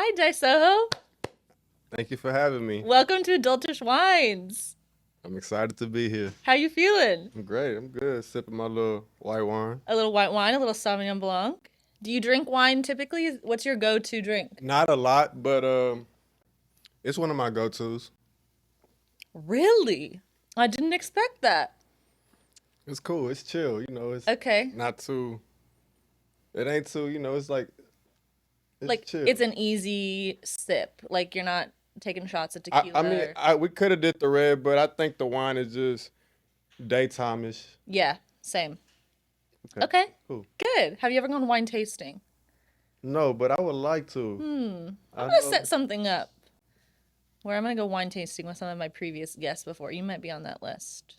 Hi, Dice SoHo. Thank you for having me. Welcome to Adultish Whines. I'm excited to be here. How you feeling? I'm great. I'm good. Sipping my little white wine. A little white wine, a little Sauvignon Blanc. Do you drink wine typically? What's your go-to drink? Not a lot, but it's one of my go-tos. Really? I didn't expect that. It's cool. It's chill. It's Okay. not too. It ain't too. It's like. It's Like, chill. it's an easy sip. Like, you're not taking shots of tequila. I mean, we could have did the red, but I think the wine is just daytime-ish. Yeah, same. Okay. Cool. Good. Have you ever gone wine tasting? No, but I would like to. I'm going to set something up where I'm going to go wine tasting with some of my previous guests before. You might be on that list.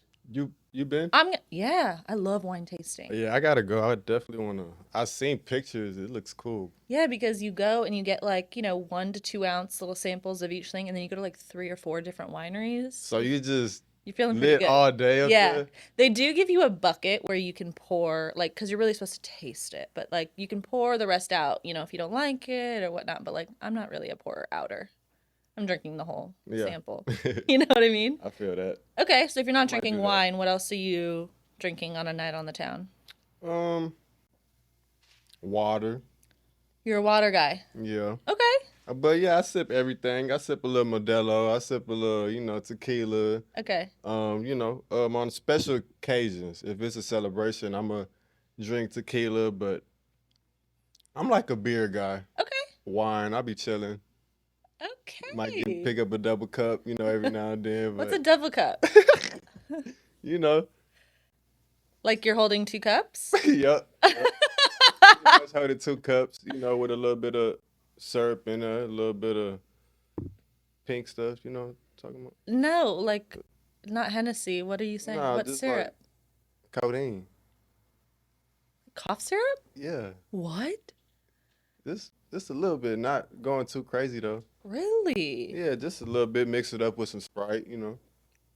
You been? Yeah, I love wine tasting. Yeah, I gotta go. I definitely wanna. I've seen pictures. It looks cool. Yeah, because you go and you get 1 to 2 ounce little samples of each thing, and then you go to 3 or 4 different wineries. So you just You're feeling pretty lit good. all day up Yeah, there? they do give you a bucket where you can pour, because you're really supposed to taste it, but you can pour the rest out, if you don't like it or whatnot. But I'm not really a pourer outer. I'm drinking the whole sample. You know what I mean? I feel that. Okay, so if you're not drinking do that. wine, what else are you drinking on a night on the town? Water. You're a water guy. Yeah. Okay. But yeah, I sip everything. I sip a little Modelo. I sip a little, tequila. Okay. On special occasions, if it's a celebration, I'ma drink tequila, but I'm like a beer guy. Okay. Wine, I be chilling. Okay. Might pick up a double cup, every now and then. What's But, a double cup? Like you're holding 2 cups? Yep. Just holding 2 cups, with a little bit of syrup in there, a little bit of pink stuff, what I'm talking about? No, not Hennessy. What are you saying? Nah, What just syrup? Codeine. Cough syrup? Yeah. What? Just a little bit, not going too crazy though. Really? Yeah, just a little bit, mix it up with some Sprite,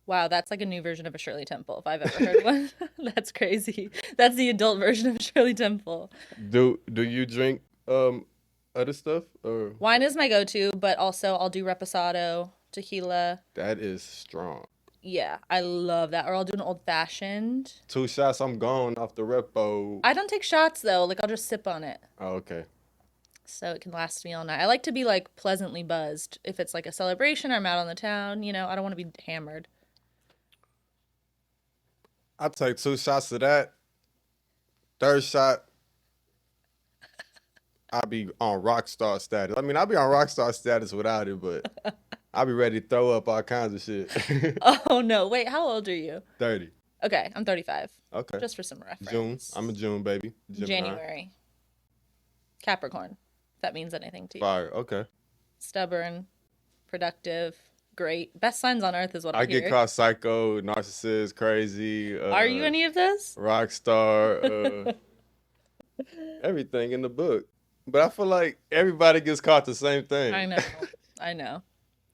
Wow, that's like a new version of a Shirley Temple, if I've ever heard one. That's crazy. That's the adult version of Shirley Temple. Do you drink other stuff or Wine is my go-to, but also I'll do reposado, tequila. that is strong? Yeah, I love that. Or I'll do an old-fashioned. 2 shots, I'm gone off the repo. I don't take shots, though. I'll just sip on it. Oh, okay. So it can last me all night. I like to be pleasantly buzzed. If it's a celebration or I'm out on the town, I don't want to be hammered. I take 2 shots of that. 3rd shot, I'll be on rock star status. I mean, I'll be on rock star status without it, but I'll be ready to throw up all kinds of shit. Oh, no. Wait, how old are you? 30. Okay, I'm 35. Okay. Just for some reference. June. I'm a June baby. Gemini. January. Capricorn. If that means anything to you. Fire. Okay. Stubborn, productive, great. Best signs on earth is what I hear. get called psycho, narcissist, crazy. Are you any of this? Rock star, everything in the book. But I feel like everybody gets caught the same thing. I know.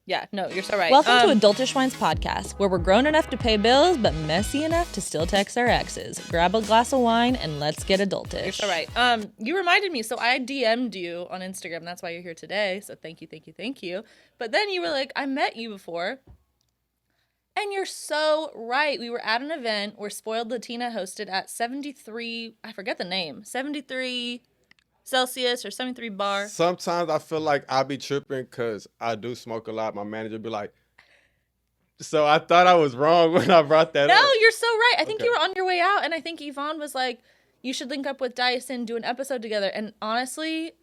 Yeah, no, you're so right. Welcome to Adultish Whines podcast, where we're grown enough to pay bills, but messy enough to still text our exes. Grab a glass of wine and let's get adultish. You're so right. You reminded me, so I DM'd you on Instagram. That's why you're here today. So thank you. But then you were like, I met you before. And you're so right. We were at an event where Spoiled Latina hosted at 73, I forget the name, 73 Celsius or 73 bar. Sometimes I feel like I be tripping because I do smoke a lot. My manager be like, so I thought I was wrong when I brought that up. No, you're so right. I think Okay. you were on your way out, and I think Yvonne was like, you should link up with Dice and do an episode together. And honestly,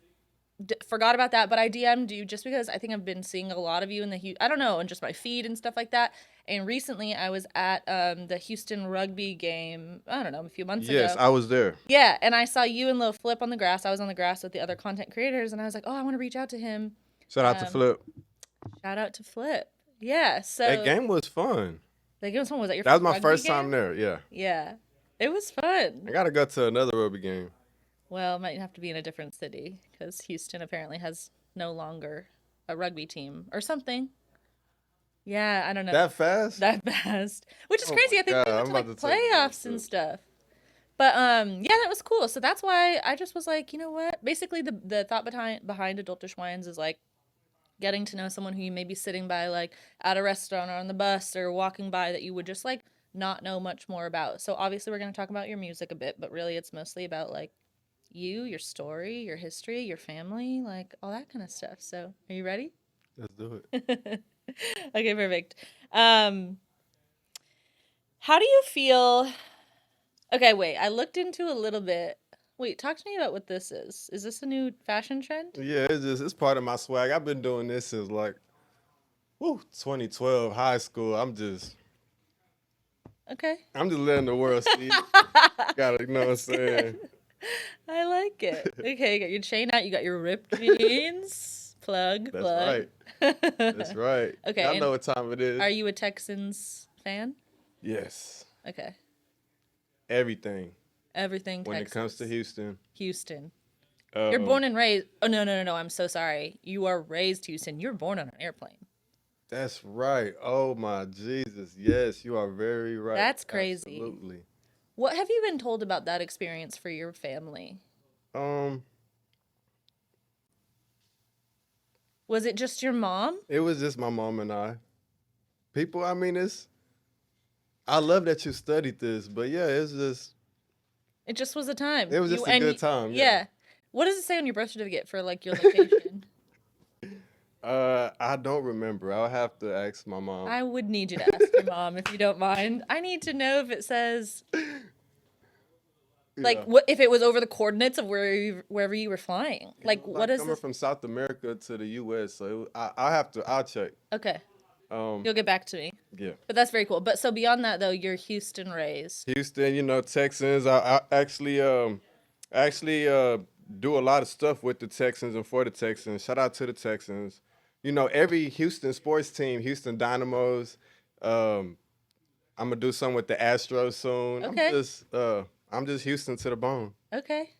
forgot about that, but I DM'd you just because I think I've been seeing a lot of you in I don't know, in just my feed and stuff like that. And recently I was at the Houston rugby game, I don't know, a few months ago. Yes, I was there. Yeah, and I saw you and Lil Flip on the grass. I was on the grass with the other content creators, and I was like, oh, I want to reach out to him. Shout out to Flip. Shout out to Flip. Yeah, so. That game was fun. That game was fun. Was that your That was first my rugby first game? time there, yeah. Yeah, it was fun. I got to go to another rugby game. Well, it might have to be in a different city because Houston apparently has no longer a rugby team or something. Yeah, I don't know. That fast? That fast. Which is Oh crazy. my I think God, they I'm went to about to take playoffs that and too. stuff. But yeah, that was cool. So that's why I just was like, you know what? Basically the thought behind Adultish Whines is getting to know someone who you may be sitting by, like at a restaurant or on the bus or walking by, that you would just like not know much more about. So obviously we're going to talk about your music a bit, but really it's mostly about like you, your story, your history, your family, like all that kind of stuff. So are you ready? Let's do it. Okay, perfect. How do you feel? Okay, wait. I looked into a little bit. Wait, talk to me about what this is. Is this a new fashion trend? Yeah, it's part of my swag. I've been doing this since like 2012, high school. Okay. I'm just letting the world see. Gotta, you know what I'm saying? I like it. Okay, you got your chain out, you got your ripped jeans. Plug, That's plug. right. That's right. Okay, I and know what time it is. are you a Texans fan? Yes. Okay. Everything. Everything When Texas. it comes to Houston. Houston. You're born and raised. Oh, no. I'm so sorry. You are raised Houston. You were born on an airplane. That's right. Oh my Jesus. Yes, you are very right. That's crazy. Absolutely. What have you been told about that experience for your family? Was it just your mom? It was just my mom and I. People, I mean, I love that you studied this, but yeah, It just was a time. it was just a good time. Yeah. What does it say on your birth certificate for like your location? I don't remember. I'll have to ask my mom. I would need you to ask your mom if you don't mind. I need to know if it says like Yeah. what if it was over the coordinates of wherever you were flying. Like what is coming this? from South America to the U.S., so I'll check. Okay. Um, You'll get back to me. yeah. But that's very cool. But so beyond that though, you're Houston raised. Houston, Texans. I actually do a lot of stuff with the Texans and for the Texans. Shout out to the Texans. Every Houston sports team, Houston Dynamos. I'm gonna do something with the Astros soon. Okay. I'm just Houston to the bone. Okay.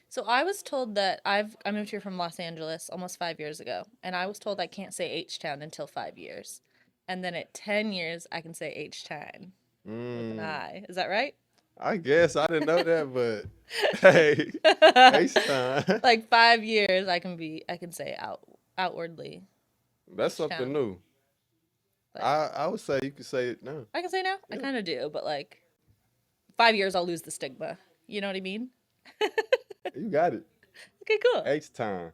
So I was told that I moved here from Los Angeles almost 5 years ago, and I was told I can't say H-Town until 5 years. And then at 10 years, I can say H-Town with an I. Is that right? I guess I didn't know that, but hey, H-Town. Like 5 years, I can say outwardly. That's something H-Town. new. Like, I would say you could say it now. I can say now? I Yeah. kind of do, but like 5 years, I'll lose the stigma. You know what I mean? You got it. Okay, cool. H-Town.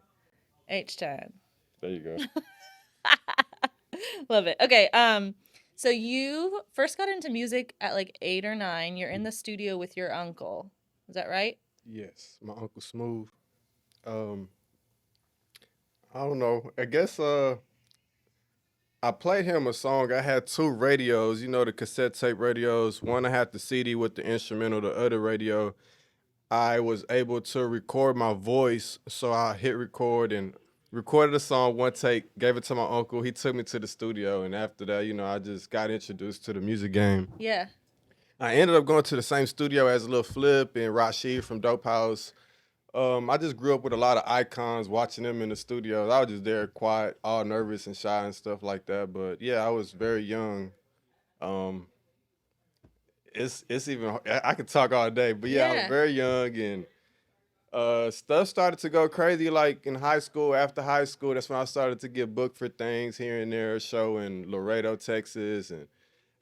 H-Town. There you go. Love it. Okay, so you first got into music at like 8 or 9. You're in the studio with your uncle. Is that right? Yes, my Uncle Smooth. Um, I don't know. I guess I played him a song. I had two radios, the cassette tape radios. One I had the CD with the instrumental, the other radio I was able to record my voice. So I hit record and recorded a song, one take, gave it to my uncle. He took me to the studio, and after that, I just got introduced to the music game. Yeah. I ended up going to the same studio as Lil Flip and Rashid from Dope House. I just grew up with a lot of icons, watching them in the studio. I was just there quiet, all nervous and shy and stuff like that. But yeah, I was very young. It's even I could talk all day, but yeah, I was Yeah. very young, and stuff started to go crazy like in high school. After high school, that's when I started to get booked for things here and there, a show in Laredo, Texas, and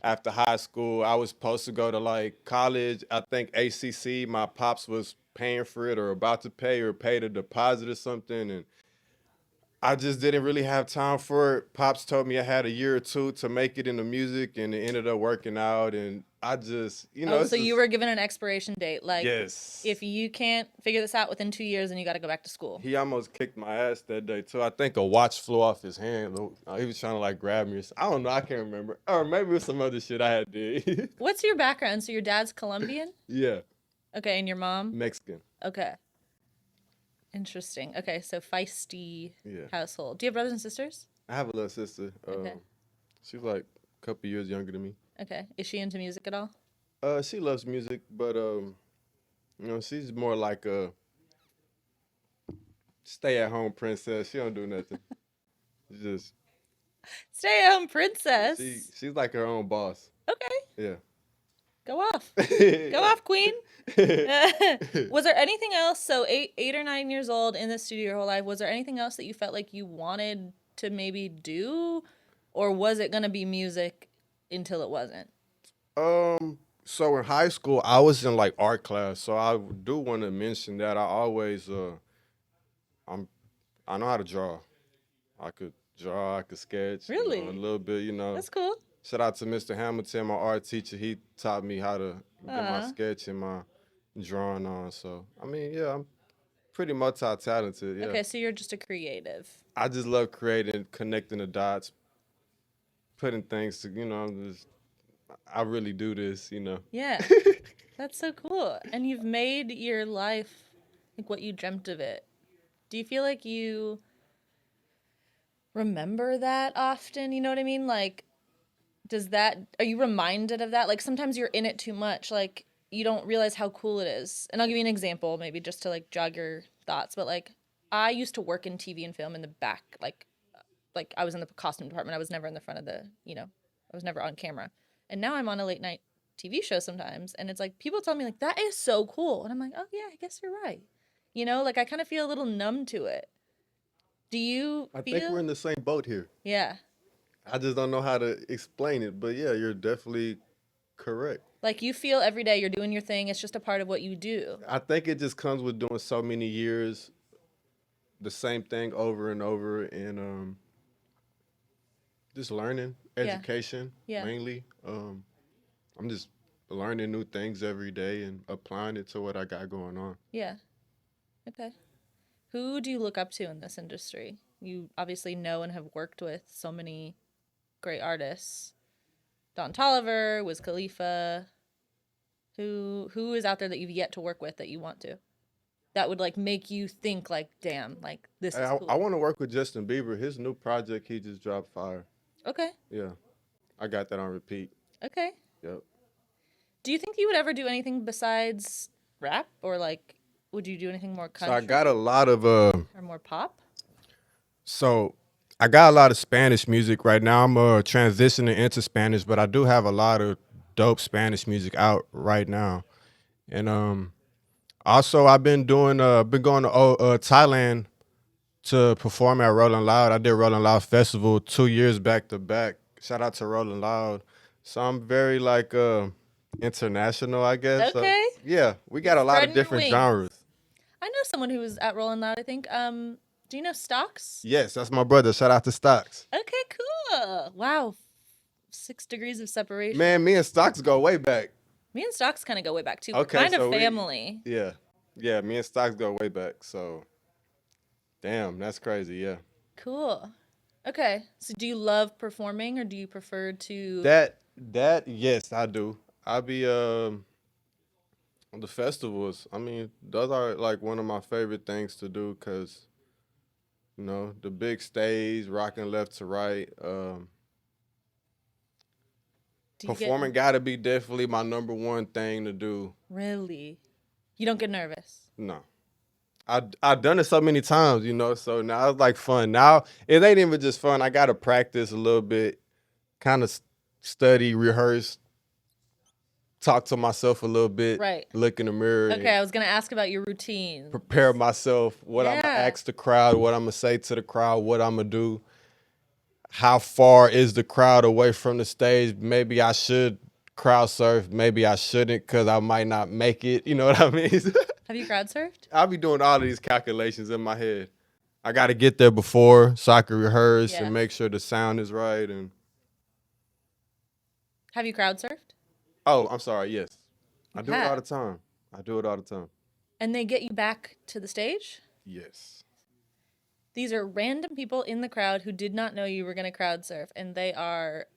after high school, I was supposed to go to like college. I think ACC, my pops was paying for it or about to pay or paid a deposit or something. And I just didn't really have time for it. Pops told me I had a year or two to make it into music, and it ended up working out. And I just, Oh, so you were given an expiration date. Like, yes. if you can't figure this out within 2 years, then you got to go back to school. He almost kicked my ass that day too. I think a watch flew off his hand. He was trying to like grab me. I don't know. I can't remember. Or maybe it was some other shit I had did. What's your background? So your dad's Colombian? Yeah, Okay, and your mom? Mexican. Okay. Interesting. Okay, so feisty Yeah. household. Do you have brothers and sisters? I have a little sister. Okay. She's like a couple years younger than me. Okay. Is she into music at all? She loves music, but she's more like a stay-at-home princess. She don't do nothing. She's just Stay at home princess. she's like her own boss. Okay. Yeah. Go off. Go off, queen. Was there anything else? So eight or 9 years old in the studio your whole life. Was there anything else that you felt like you wanted to maybe do? Or was it going to be music until it wasn't? So in high school, I was in like art class. So I do want to mention that I always, I know how to draw. I could draw, I could sketch, Really? a little bit, That's cool. Shout out to Mr. Hamilton, my art teacher. He taught me how to get my sketch and my drawing on. So, I mean, yeah, I'm pretty multi-talented, yeah. Okay, so you're just a creative. I just love creating, connecting the dots, putting things to, I really do this, Yeah. That's so cool. And you've made your life like what you dreamt of it. Do you feel like you remember that often? You know what I mean? Like, are you reminded of that? Like, sometimes you're in it too much. Like, you don't realize how cool it is. And I'll give you an example, maybe just to like jog your thoughts. But like, I used to work in TV and film in the back. Like I was in the costume department. I was never in the front of I was never on camera. And now I'm on a late night TV show sometimes. And it's like, people tell me like, that is so cool. And I'm like, oh yeah, I guess you're right. Like I kind of feel a little numb to it. Do you I feel? think we're in the same boat here. Yeah. I just don't know how to explain it. But yeah, you're definitely correct. Like you feel every day you're doing your thing. It's just a part of what you do. I think it just comes with doing so many years, the same thing over and over, and just learning, education mainly. I'm just learning new things every day and applying it to what I got going on. Yeah. Okay. Who do you look up to in this industry? You obviously know and have worked with so many great artists. Don Toliver, Wiz Khalifa. Who is out there that you've yet to work with that you want to? That would like make you think like, damn, like this is cool. I want to work with Justin Bieber. His new project, he just dropped fire. Okay. Yeah. I got that on repeat. Okay. Yep. Do you think you would ever do anything besides rap, or like would you do anything more country? So I got a lot of or more pop? So I got a lot of Spanish music right now. I'm transitioning into Spanish, but I do have a lot of dope Spanish music out right now. And also I've been going to Thailand to perform at Rolling Loud. I did Rolling Loud Festival 2 years back to back. Shout out to Rolling Loud. So I'm very like international, I guess. Okay. So, yeah, we got a lot of different genres. I know someone who was at Rolling Loud, I think. Do you know Stocks? Yes, that's my brother. Shout out to Stocks. Okay, cool. Wow. 6 degrees of separation. Man, me and Stocks go way back. Me and Stocks kind of go way back too. Okay, kind so of family. Yeah, me and Stocks go way back. So, damn, that's crazy, yeah. Cool. Okay, so do you love performing, or do you prefer to... That yes, I do. I be on the festivals. I mean, those are like one of my favorite things to do because, the big stage, rocking left to right. Performing gotta be definitely my number one thing to do. Really? You don't get nervous? No. I've done it so many times, so now it's like fun. Now it ain't even just fun. I gotta practice a little bit, kind of study, rehearse, talk to myself a little bit, right? Look in the mirror. Okay, I was gonna ask about your routine. Prepare myself, what I'm gonna ask the crowd, what I'm gonna say to the crowd, what I'm gonna do. How far is the crowd away from the stage? Maybe I should crowd surf, maybe I shouldn't because I might not make it. You know what I mean? Have you crowd surfed? I'll be doing all of these calculations in my head. I got to get there before so I can rehearse and make sure the sound is right. And have you crowd surfed? Oh, I'm sorry. Yes, I do it all the time. And they get you back to the stage? Yes. These are random people in the crowd who did not know you were going to crowd surf, and they are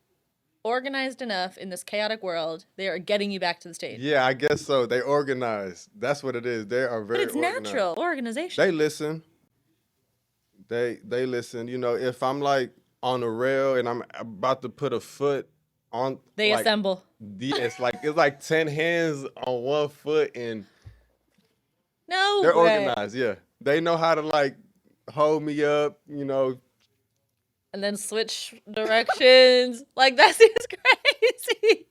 organized enough in this chaotic world. They are getting you back to the stage. Yeah, I guess so. They organize. That's what it is. They are very organized. But it's natural organization. They listen. They listen. If I'm like on a rail and I'm about to put a foot on, they assemble. Yeah, it's like 10 hands on one foot, and they're organized. Yeah, they know how to like hold me up. And then switch directions. Like, that seems crazy.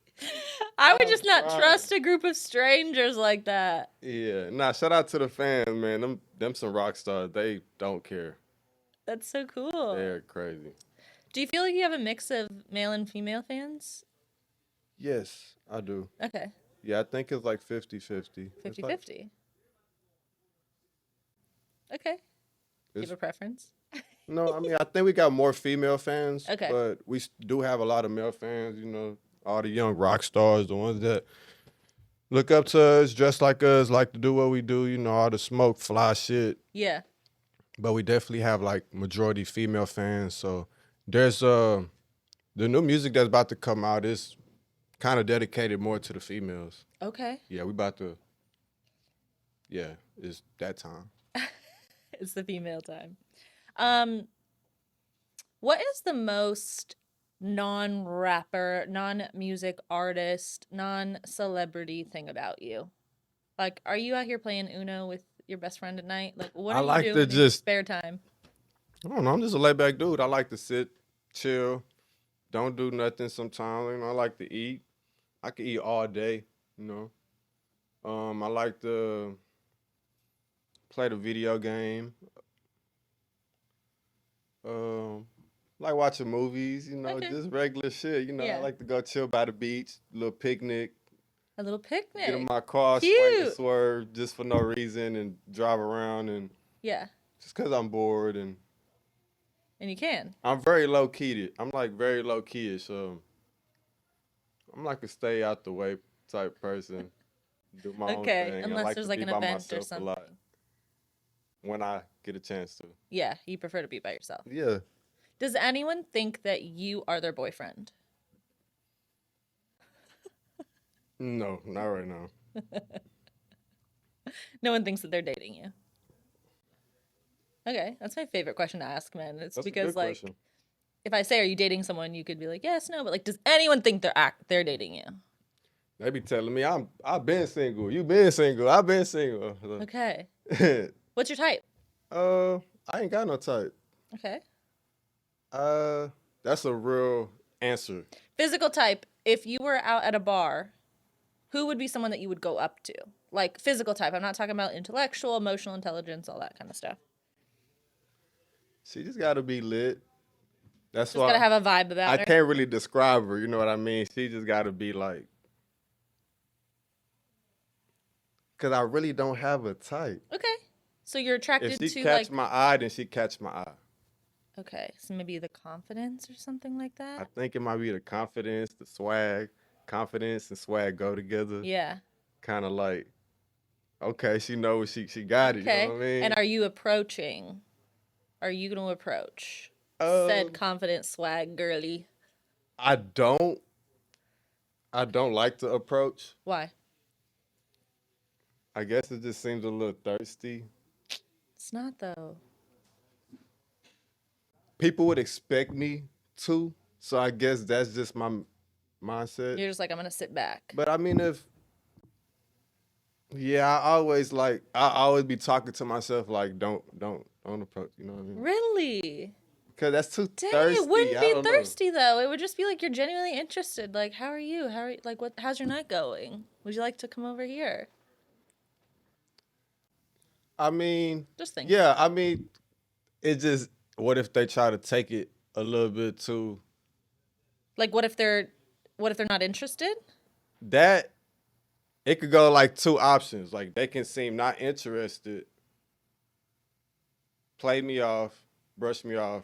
I would just not trust a group of strangers like that. Yeah. Nah, shout out to the fans, man. Them some rock stars. They don't care. That's so cool. They're crazy. Do you feel like you have a mix of male and female fans? Yes, I do. Okay. Yeah, I think it's like 50-50. 50-50. Okay. Do you have a preference? No, I mean, I think we got more female fans. Okay. But we do have a lot of male fans, you know, all the young rock stars, the ones that look up to us, dress like us, like to do what we do, you know, all the smoke, fly shit. Yeah. But we definitely have like majority female fans. So there's the new music that's about to come out is kind of dedicated more to the females. Okay. Yeah, we about to. Yeah, it's that time. It's the female time. What is the most non-rapper, non-music artist, non-celebrity thing about you? Like, are you out here playing Uno with your best friend at night? Like, what are you doing in your spare time? I don't know. I'm just a laid back dude. I like to sit, chill, don't do nothing sometimes. You know, I like to eat. I can eat all day, you know. I like to play the video game. Like watching movies, you know, Okay. just regular shit. You know, Yeah. I like to go chill by the beach, little picnic, A little picnic. get in my car, swing and Cute. swerve just for no reason and drive around and Yeah. just because I'm bored and And you can. I'm very low key. I'm like very low key, so I'm like a stay out the way type person. Do my own Okay. thing. I Unless like there's to like be an by event or myself a something. lot when I get a chance to. Yeah. You prefer to be by yourself. Yeah. Does anyone think that you are their boyfriend? No, not right now. No one thinks that they're dating you. Okay. That's my favorite question to ask men. It's That's a because good like question. if I say, "Are you dating someone?" you could be like, "Yes, no," but like, does anyone think they're dating you? They be telling me I've been single. You been single. I've been single. Okay. What's your type? I ain't got no type. Okay. That's a real answer. Physical type. If you were out at a bar, who would be someone that you would go up to? Like physical type. I'm not talking about intellectual, emotional intelligence, all that kind of stuff. She just gotta be lit. That's Just why gotta have a vibe about I her. can't really describe her. You know what I mean? She just gotta be like. Cause I really don't have a type. Okay. So you're attracted If she to catch like my eye, then she catch my eye. okay, so maybe the confidence or something like I that. think it might be the confidence, the swag. Confidence and swag go together. Yeah. Kind of like, okay, she knows she got it. Okay. You know what I mean? And are you approaching? Are you going to approach Um, said confident swag girly? I don't like to approach. Why? I guess it just seems a little thirsty. It's not though. People would expect me to, so I guess that's just my mindset. You're just like, I'm gonna sit back. But I mean, I always be talking to myself like, don't approach. You know what I mean? Really? Because that's too Dang, thirsty. it wouldn't I be don't know. thirsty though. It would just be like you're genuinely interested. Like, how are you? Like how's your night going? Would you like to come over here? I mean, Just think. yeah. I mean, it just. What if they try to take it a little bit too? Like what if they're not interested? That it could go like two options. Like they can seem not interested, play me off, brush me off.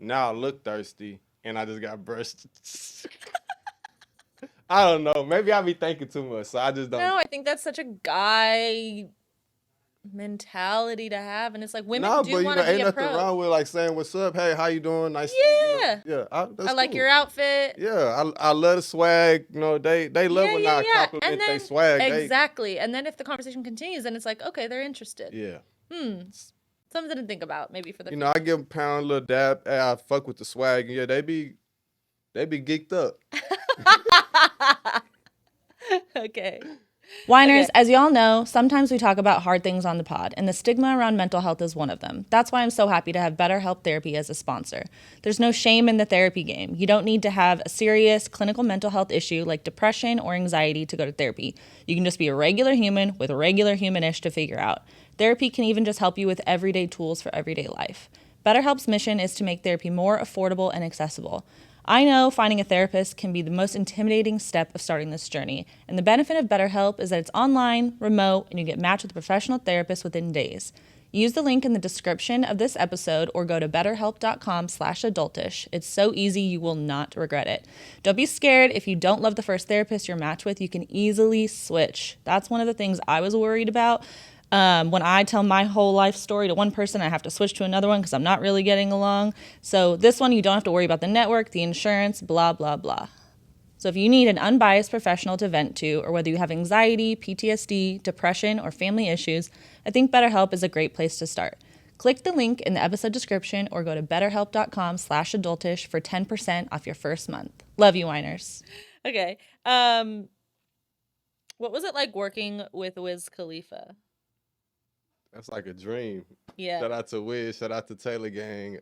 Now I look thirsty, and I just got brushed. I don't know. Maybe I be thinking too much, so I just don't. No, I think that's such a guy mentality to have, and it's like women No, do but you want know, to be ain't a nothing pro. wrong with like saying what's up. Hey, how you doing? Nice. To meet you. Yeah. Yeah. That's I like cool. your outfit. Yeah, I love the swag. You know, they love when I compliment And they then, swag. exactly. And then if the conversation continues, then it's like, okay, they're interested. Yeah. Something to think about maybe for the You know, I give them a pound, a little dab. Hey, I fuck with the swag. And yeah, they be geeked up. Okay. Whiners, Okay. as y'all know, sometimes we talk about hard things on the pod, and the stigma around mental health is one of them. That's why I'm so happy to have BetterHelp Therapy as a sponsor. There's no shame in the therapy game. You don't need to have a serious clinical mental health issue like depression or anxiety to go to therapy. You can just be a regular human with regular human-ish to figure out. Therapy can even just help you with everyday tools for everyday life. BetterHelp's mission is to make therapy more affordable and accessible. I know finding a therapist can be the most intimidating step of starting this journey, and the benefit of BetterHelp is that it's online, remote, and you get matched with a professional therapist within days. Use the link in the description of this episode or go to betterhelp.com/adultish. It's so easy, you will not regret it. Don't be scared if you don't love the first therapist you're matched with. You can easily switch. That's one of the things I was worried about. When I tell my whole life story to one person, I have to switch to another one because I'm not really getting along. So this one, you don't have to worry about the network, the insurance, blah, blah, blah. So if you need an unbiased professional to vent to, or whether you have anxiety, PTSD, depression, or family issues, I think BetterHelp is a great place to start. Click the link in the episode description or go to betterhelp.com/adultish for 10% off your first month. Love you, whiners. Okay. What was it like working with Wiz Khalifa? That's like a dream. Yeah. Shout out to Wiz. Shout out to Taylor Gang.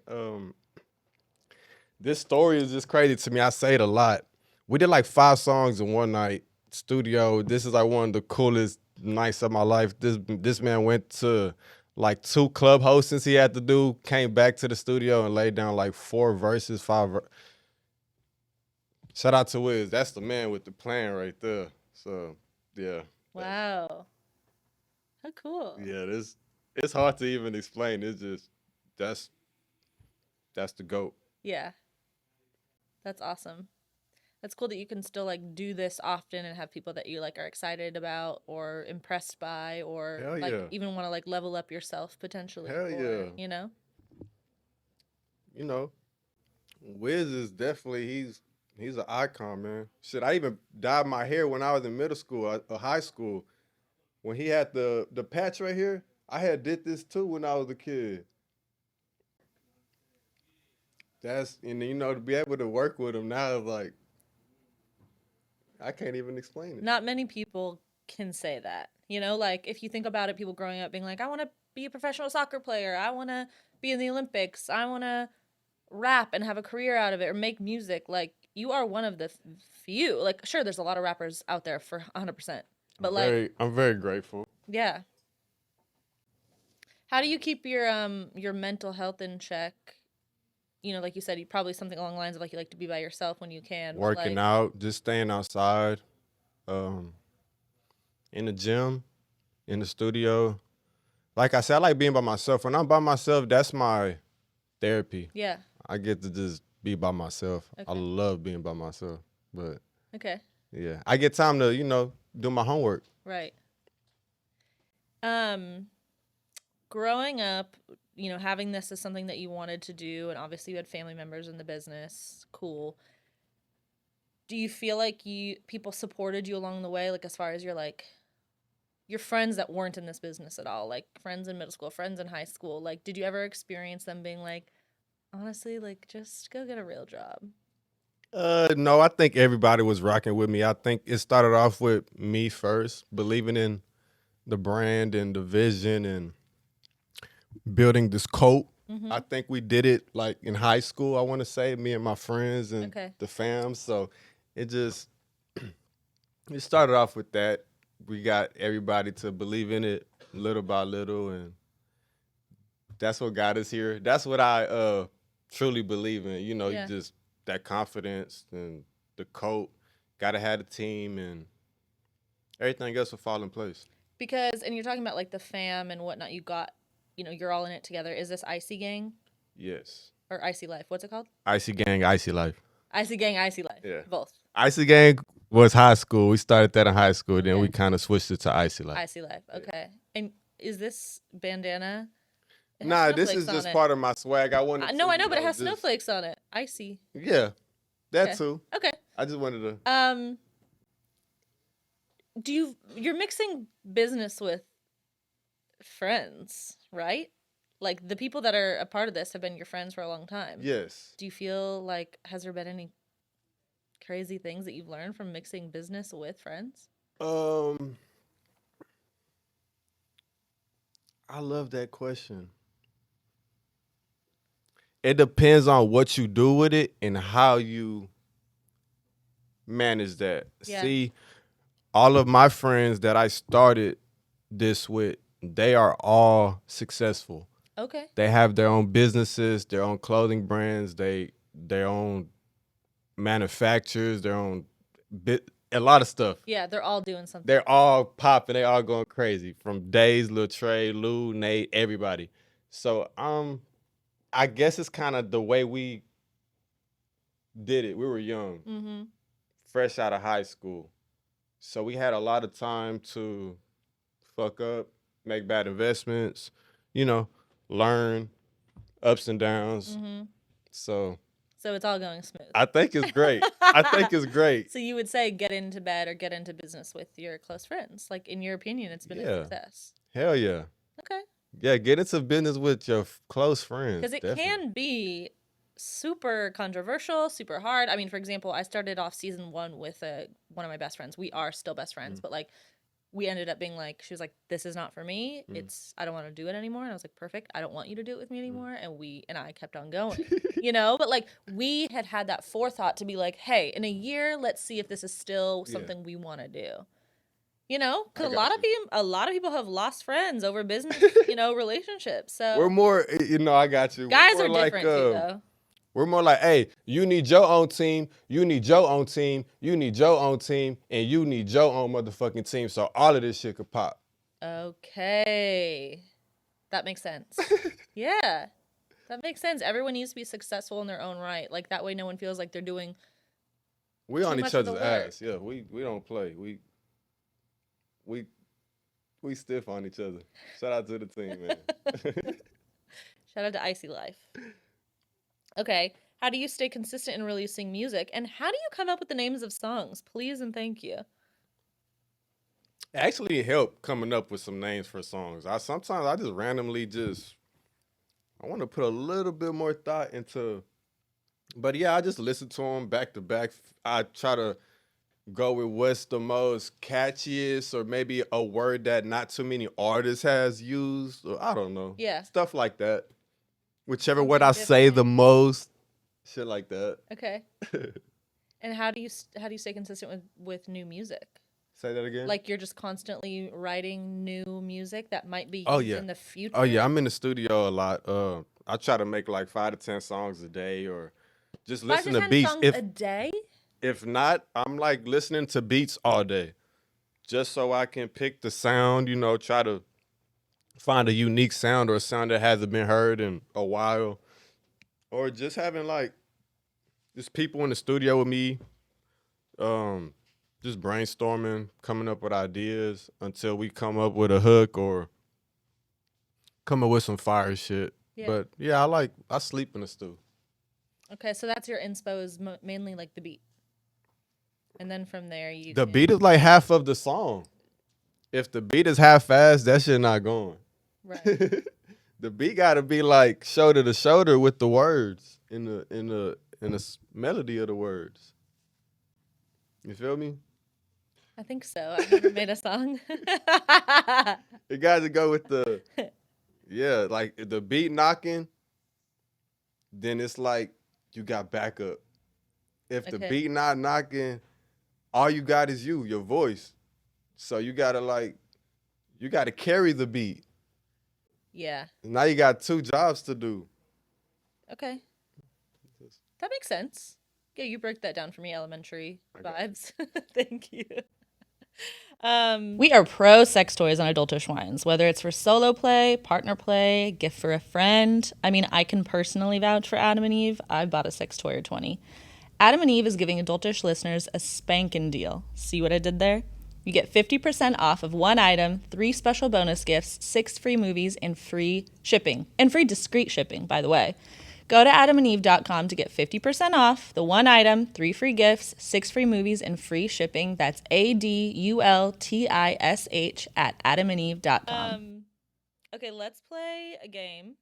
This story is just crazy to me. I say it a lot. We did like 5 songs in one night. Studio. This is like one of the coolest nights of my life. This man went to like 2 club hostings he had to do. Came back to the studio and laid down like 4 verses, 5. Shout out to Wiz. That's the man with the plan right there. So yeah. Wow. How cool. Yeah, it's hard to even explain. It's just that's the GOAT. Yeah. That's awesome. That's cool that you can still like do this often and have people that you like are excited about or impressed by or Hell like yeah. even want to like level up yourself potentially. Hell yeah. You know? You know, Wiz is definitely he's an icon, man. Shit, I even dyed my hair when I was in middle school, high school. When he had the patch right here, I had did this too when I was a kid. And you know, to be able to work with him now is like, I can't even explain it. Not many people can say that. You know, like if you think about it, people growing up being like, I want to be a professional soccer player. I want to be in the Olympics. I want to rap and have a career out of it or make music. Like you are one of the few. Like sure, there's a lot of rappers out there for 100%. But I'm very grateful. Yeah. How do you keep your mental health in check? You know, like you said, you probably something along the lines of like you like to be by yourself when you can. Working out, just staying outside, in the gym, in the studio. Like I said, I like being by myself. When I'm by myself, that's my therapy. Yeah. I get to just be by myself. Okay. I love being by myself. But Okay. yeah, I get time to, do my homework. Right. Growing up, having this as something that you wanted to do, and obviously you had family members in the business. Cool. Do you feel like people supported you along the way, like as far as your friends that weren't in this business at all, like friends in middle school, friends in high school? Like, did you ever experience them being like, honestly, like just go get a real job? No, I think everybody was rocking with me. I think it started off with me first, believing in the brand and the vision and building this cult. Mm-hmm. I think we did it like in high school, I want to say, me and my friends and Okay. the fam. So it started off with that. We got everybody to believe in it little by little, and that's what got us here. That's what I truly believe in. Yeah. You just that confidence and the cult. Gotta have a team, and everything else will fall in place. Because, and you're talking about like the fam and whatnot, you got, you're all in it together. Is this Icey Gang Yes. or Icey Life? What's it called? Icey Gang, Icey Life. Icey Gang, Icey Life. Yeah. Both. Icey Gang was high school. We started that in high school. Then Okay. we kind of switched it to Icey Life. Icey Life. Okay. And is this bandana? It has Nah, this snowflakes is on just it. part of my swag. I wanted No, to, I know, but it has just- snowflakes on it. Icy. Yeah, that Okay. too. Okay. I just wanted to. You're mixing business with friends, right? Like the people that are a part of this have been your friends for a long time. Yes. Do you feel like, has there been any crazy things that you've learned from mixing business with friends? I love that question. It depends on what you do with it and how you manage that. Yeah. See, all of my friends that I started this with, they are all successful. Okay. They have their own businesses, their own clothing brands, their own manufacturers, their own a lot of stuff. Yeah, they're all doing something. They're all popping. They all going crazy. From Days, Lil Trey, Lou, Nate, everybody. So I guess it's kind of the way we did it. We were young, fresh out of high school, so we had a lot of time to fuck up, make bad investments, learn ups and downs. So it's all going smooth. I think it's great. I think it's great. So you would say get into bed or get into business with your close friends. Like, in your opinion, it's been a success. Hell yeah. Okay. Yeah, get into business with your close friends. Because it can be super controversial, super hard. I mean, for example, I started off season 1 with one of my best friends. We are still best friends, but like, we ended up being like, she was like, this is not for me. I don't want to do it anymore. And I was like, perfect. I don't want you to do it with me anymore. And I kept on going, but like, we had that forethought to be like, hey, in a year, let's see if this is still something we want to do. Because a lot of people have lost friends over business, relationships. So we're more, I got you. Guys are different too, though. We're more like, hey, you need your own team, you need your own team, you need your own team, and you need your own motherfucking team, so all of this shit could pop. Okay. That makes sense. Yeah. That makes sense. Everyone needs to be successful in their own right. Like, that way no one feels like they're doing We on each other's ass. Work. Yeah, we don't play. We stiff on each other. Shout out to the team, man. Shout out to Icey Life. Okay, how do you stay consistent in releasing music? And how do you come up with the names of songs? Please and thank you. Actually, it helped coming up with some names for songs. Sometimes I just randomly I want to put a little bit more thought into, but yeah, I just listen to them back to back. I try to go with what's the most catchiest, or maybe a word that not too many artists has used, or I don't know. Yeah. Stuff like that. Whichever word I say the most, shit like that. Okay. And how do you stay consistent with new music? Say that again. Like, you're just constantly writing new music that might be used in the future? Oh yeah, I'm in the studio a lot. I try to make like 5 to 10 songs a day, or just listen to beats. 5 to 10 songs a day? If not, I'm like listening to beats all day, just so I can pick the sound. Try to find a unique sound, or a sound that hasn't been heard in a while, or just having like just people in the studio with me, just brainstorming, coming up with ideas until we come up with a hook or come up with some fire shit. Yeah. But yeah, I sleep in the stew. Okay, so that's your inspo is mainly like the beat, and then from there the beat is like half of the song. If the beat is half fast, that shit not going. Right. The beat got to be like shoulder to shoulder with the words in the melody of the words. You feel me? I think so. I've never made a song. It got to go with like the beat knocking. Then it's like you got backup. If the beat not knocking, all you got is your voice. So you gotta carry the beat. Yeah. Now you got 2 jobs to do. Okay. That makes sense. Yeah, you broke that down for me, elementary vibes. Thank you. We are pro sex toys on Adultish Whines, whether it's for solo play, partner play, gift for a friend. I mean, I can personally vouch for Adam and Eve. I bought a sex toy or 20. Adam and Eve is giving Adultish listeners a spankin' deal. See what I did there? You get 50% off of 1 item, 3 special bonus gifts, 6 free movies, and free shipping. And free discreet shipping, by the way. Go to adamandeve.com to get 50% off, the 1 item, 3 free gifts, 6 free movies, and free shipping. That's ADULTISH at adamandeve.com. Okay, let's play a game.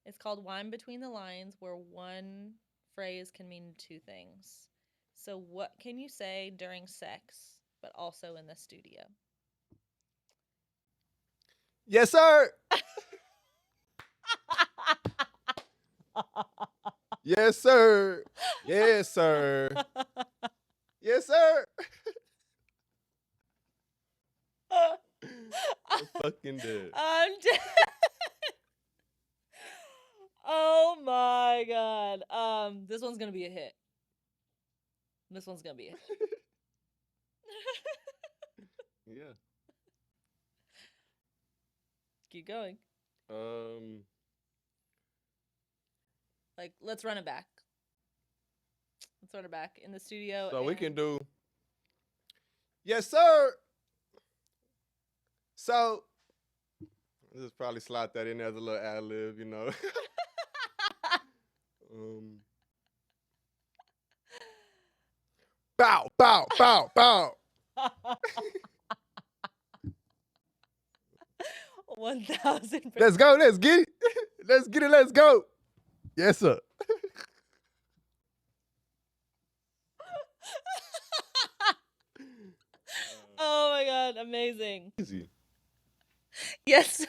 It's called Wine Between the Lines, where one phrase can mean 2 things. So what can you say during sex, but also in the studio? Yes, sir. Yes, sir. Yes, sir. Yes, sir. I'm fucking dead. I'm dead. Oh my god. This one's gonna be a hit. This one's gonna be a hit. Yeah. Keep going. Like, let's run it back. Let's run it back in the studio. So we can do. Yes, sir. So, let's just probably slide that in there as a little ad lib, you know. Bow, bow, bow, bow. 1,000%. Let's go. Let's get it. Let's get it. Let's go. Yes, sir. Oh my god, amazing. Easy. Yes, sir.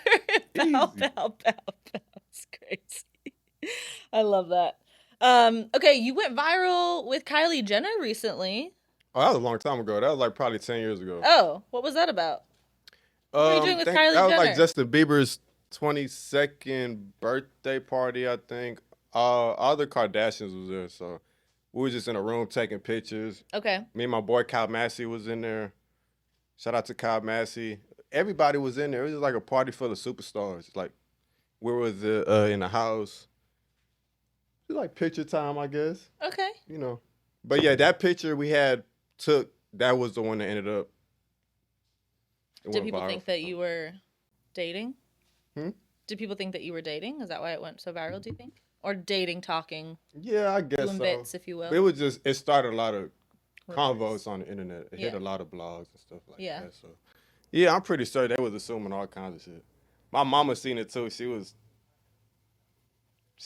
Bow, Easy. bow, bow, bow. It's crazy. I love that. Okay, you went viral with Kylie Jenner recently. Oh, that was a long time ago. That was like probably 10 years ago. Oh, what was that about? What were you doing with Kylie That was Jenner? like Justin Bieber's 22nd birthday party, I think. All the Kardashians was there, so we were just in a room taking pictures. Okay. Me and my boy Kyle Massey was in there. Shout out to Kyle Massey. Everybody was in there. It was just like a party full of superstars. Like, we were in the house. It was like picture time, I guess. Okay. You know. But yeah, that picture we that was the one that ended up. Did people viral. think that you were dating? Hmm? Did people think that you were dating? Is that why it went so viral, do you think? Or dating, talking, Yeah, I guess doing so. bits, if you will? It started a lot of Rumors. convos on the internet. It Yeah. hit a lot of blogs and stuff like Yeah. that. So, yeah, I'm pretty sure they was assuming all kinds of shit. My mama seen it too. She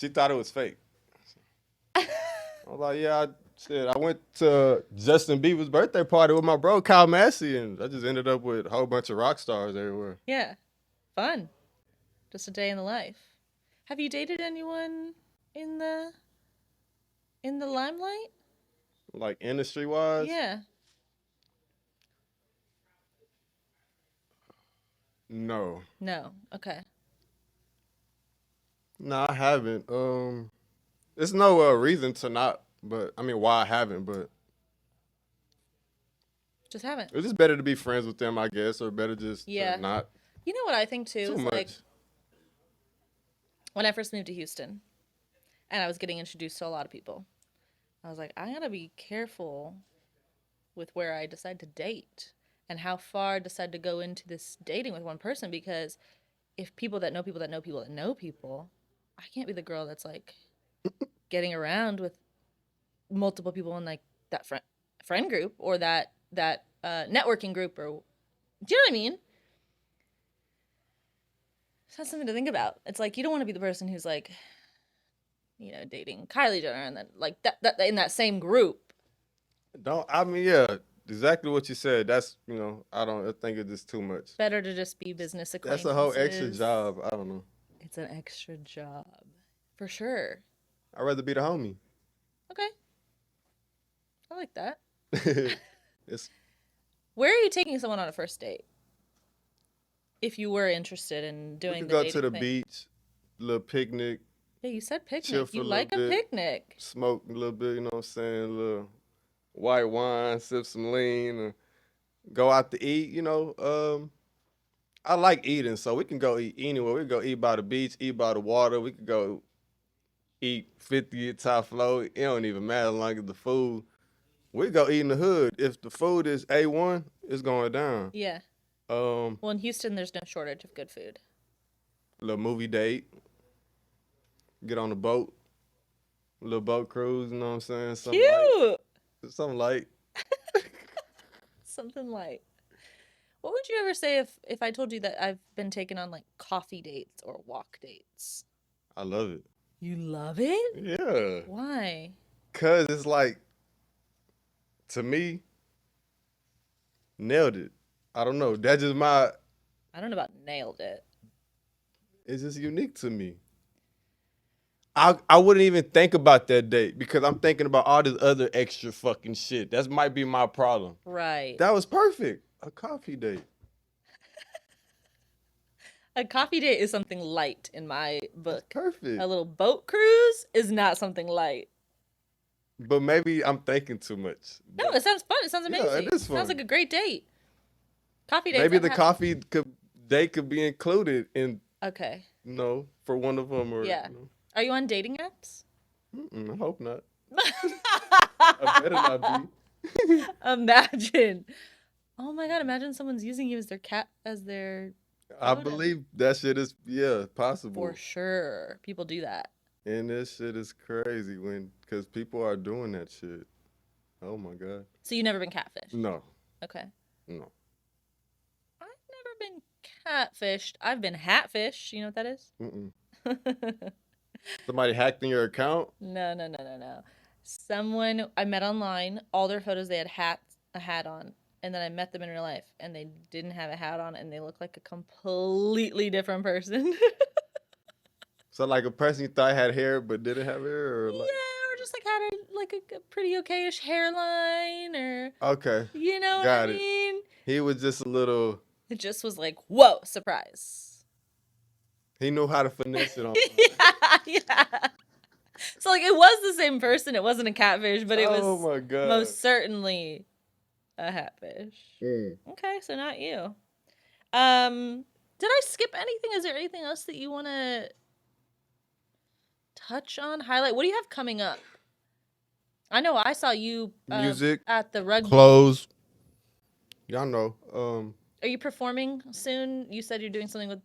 thought it was fake. I was like, yeah, I went to Justin Bieber's birthday party with my bro Kyle Massey, and I just ended up with a whole bunch of rock stars everywhere. Yeah. Fun. Just a day in the life. Have you dated anyone in the limelight? Like industry wise, Yeah. no, Okay. no, I haven't. There's no reason to not, but I mean, why I haven't, but Just haven't. it's just better to be friends with them, I guess, or better just Yeah. to not You know what I think too? too Is much. like when I first moved to Houston and I was getting introduced to a lot of people, I was like, I gotta be careful with where I decide to date and how far I decide to go into this dating with one person, because if people that know people that know people that know people, I can't be the girl that's like getting around with multiple people in like that friend group or that networking group, or do you know what I mean? So that's something to think about. It's like you don't want to be the person who's like, you know, dating Kylie Jenner and then like that in that same group. Yeah, exactly what you said. That's, I think it's just too much. Better to just be business acquaintances. That's a whole extra job. I don't know. It's an extra job. For sure. I'd rather be the homie. Okay. I like that. It's Where are you taking someone on a first date? If you were interested in we doing could the go dating to the thing. beach, little picnic, Yeah, you said chill picnic. for You a like a little bit. picnic. smoke a little bit, you know what I'm saying? A little white wine, sip some lean, and go out to eat, I like eating, so we can go eat anywhere. We can go eat by the beach, eat by the water. We could go eat 50 at top floor. It don't even matter as long as the food. We go eat in the hood. If the food is A1, it's going down. Yeah. Little Well, in Houston, there's no shortage of good food. movie date. Get on the boat. Little boat cruise, you know what I'm saying? Something Cute. light. Something light. Something light. What would you ever say if I told you that I've been taken on like coffee dates or walk dates? I love it. You love it? Yeah. Why? Cause it's like, to me, nailed it. I don't know. That's just I don't know about nailed it. it's just unique to me. I wouldn't even think about that date because I'm thinking about all this other extra fucking shit. That might be my problem. Right. That was perfect. A coffee date. A coffee date is something light in my book. Perfect. A little boat cruise is not something light. But maybe I'm thinking too much. No, it sounds fun. It sounds amazing. Yeah, it is fun. Sounds like a great date. Coffee dates. Maybe the coffee date could be included in, Okay. for one of them. Or, Yeah. Are you on dating apps? I hope not. I better not be. Imagine. Oh my God, imagine someone's using you as their cat, as their... I photo. believe that shit is, possible. For sure. People do that. And this shit is crazy because people are doing that shit. Oh my God. So you've never been catfished? No. Okay. No. I've never been catfished. I've been hatfished. You know what that is? Mm-mm. Somebody hacked in your account? No. Someone I met online, all their photos, they had a hat on. And then I met them in real life, and they didn't have a hat on, and they looked like a completely different person. So like a person you thought had hair but didn't have hair? Or like... Yeah, or just like had a pretty okay-ish hairline, or... Okay. You know Got what I it. mean? He was just a little... It just was like, whoa, surprise. He knew how to finesse it on. Yeah. So, like, it was the same person. It wasn't a catfish, but it was Oh my God. most certainly a hatfish. Okay, so not you. Did I skip anything? Is there anything else that you want to touch on, highlight? What do you have coming up? I know I saw you Music, at the rugby. clothes. Y'all know. Are you performing soon? You said you're doing something with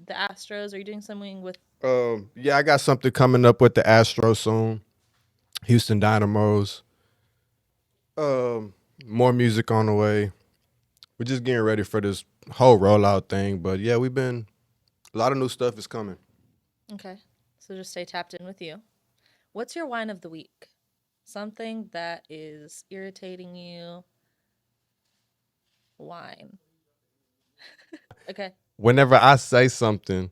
the Astros. Are you doing something with... Yeah, I got something coming up with the Astros soon. Houston Dynamos. More music on the way. We're just getting ready for this whole rollout thing. But yeah, a lot of new stuff is coming. Okay. So just stay tapped in with you. What's your wine of the week? Something that is irritating you. Wine. Okay. Whenever I say something,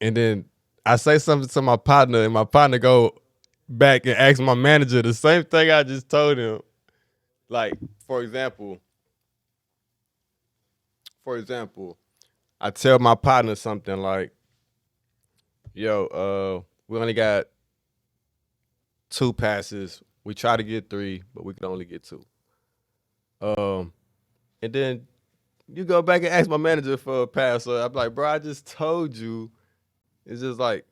and then I say something to my partner, and my partner go back and ask my manager the same thing I just told him. Like, for example, I tell my partner something like, yo, we only got 2 passes. We try to get 3, but we can only get 2. And then you go back and ask my manager for a pass. So I'm like, bro, I just told you. It's just like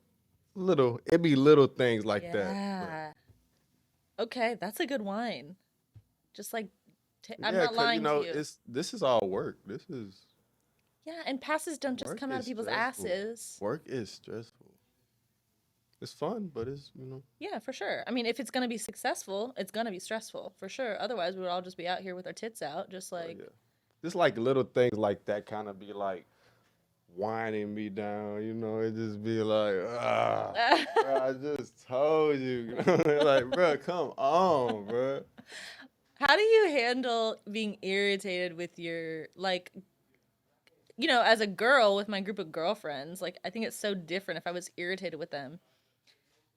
it be little things like that. Yeah. Okay, that's a good wine. Just like, I'm Yeah, not lying to you. This is all work. Yeah, and passes don't just come out of people's stressful. asses. Work is stressful. It's fun, but it's, Yeah, for sure. I mean, if it's going to be successful, it's going to be stressful, for sure. Otherwise, we would all just be out here with our tits out, just like... yeah. Just like little things like that kind of be like winding me down, it just be like, bro, I just told you. Like, bro, come on, bro. How do you handle being irritated with your, like, as a girl with my group of girlfriends, like, I think it's so different if I was irritated with them.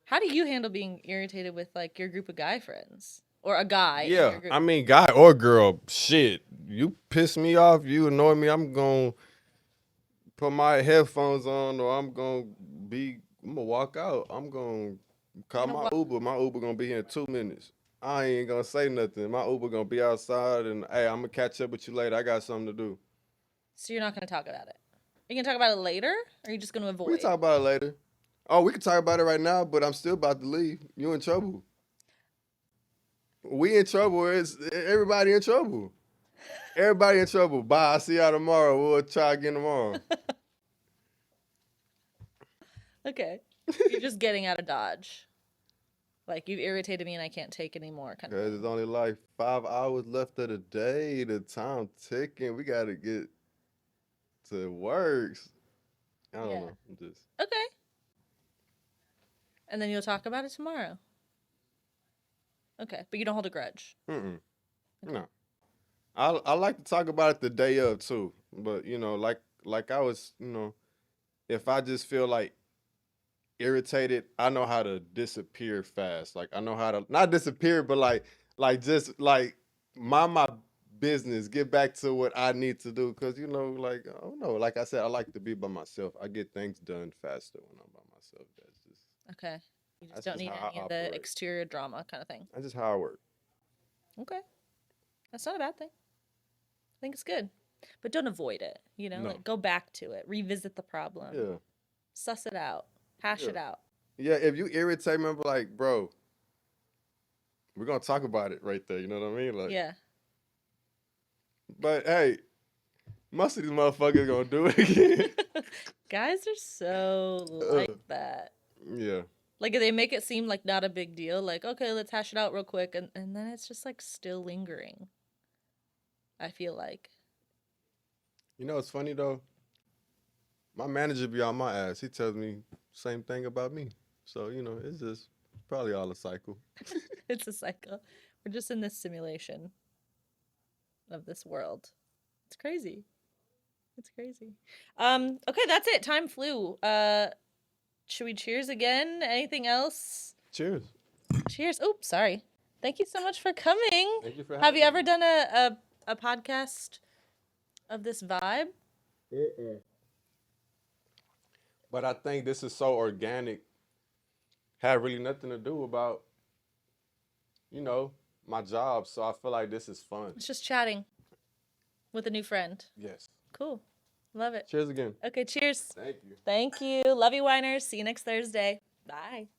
How do you handle being irritated with, like, your group of guy friends? Or a guy in your Yeah, group? I mean, guy or girl, shit. You piss me off, you annoy me, I'm going to put my headphones on, or I'm going to walk out. I'm going to call my Uber. My Uber going to be here in 2 minutes. I ain't going to say nothing. My Uber going to be outside, and, hey, I'm going to catch up with you later. I got something to do. So you're not going to talk about it? Are you going to talk about it later? Or are you just going to avoid? We can talk about it later. Oh, we can talk about it right now, but I'm still about to leave. You in trouble. We in trouble. It's everybody in trouble. Everybody in trouble. Bye. I'll see y'all tomorrow. We'll try again tomorrow. Okay. You're just getting out of Dodge. Like, you've irritated me and I can't take anymore. Kind of. Because it's only like 5 hours left of the day. The time ticking. We got to get to work. I don't know. I'm just... Okay. And then you'll talk about it tomorrow. Okay, but you don't hold a grudge. Okay. No. I like to talk about it the day of too. But like I was, if I just feel like irritated, I know how to disappear fast. Like I know how to not disappear, but like just like mind my business, get back to what I need to do. Cause you know, like I don't know, like I said, I like to be by myself. I get things done faster when I'm by myself. That's just Okay. You just That's don't just need how I any of the operate. exterior drama kind of thing. that's just how I work. Okay. That's not a bad thing. I think it's good. But don't avoid it, you know? No. Like go back to it. Revisit the problem. Yeah. Suss it out. Hash it out. Yeah, if you irritate me, I'm like, bro, we're gonna talk about it right there. You know what I mean? Like, Yeah. but hey, most of these motherfuckers gonna do it again. Guys are so like that. Yeah. Like they make it seem like not a big deal. Like, okay, let's hash it out real quick. And then it's just like still lingering. I feel like. You know what's funny though? My manager be on my ass. He tells me same thing about me. So, you know, it's just probably all a cycle. It's a cycle. We're just in this simulation of this world. It's crazy. It's crazy. Okay, that's it. Time flew. Should we cheers again? Anything else? Cheers. Cheers. Oops, sorry. Thank you so much for coming. Thank you for Have you having ever done a podcast of this vibe? But I think this is so organic. Had really nothing to do about, you know, my job. So I feel like this is fun. It's just chatting with a new friend. Yes. Cool. Love it. Cheers again. Okay, cheers. Thank you. Thank you. Love you, Whiners. See you next Thursday. Bye.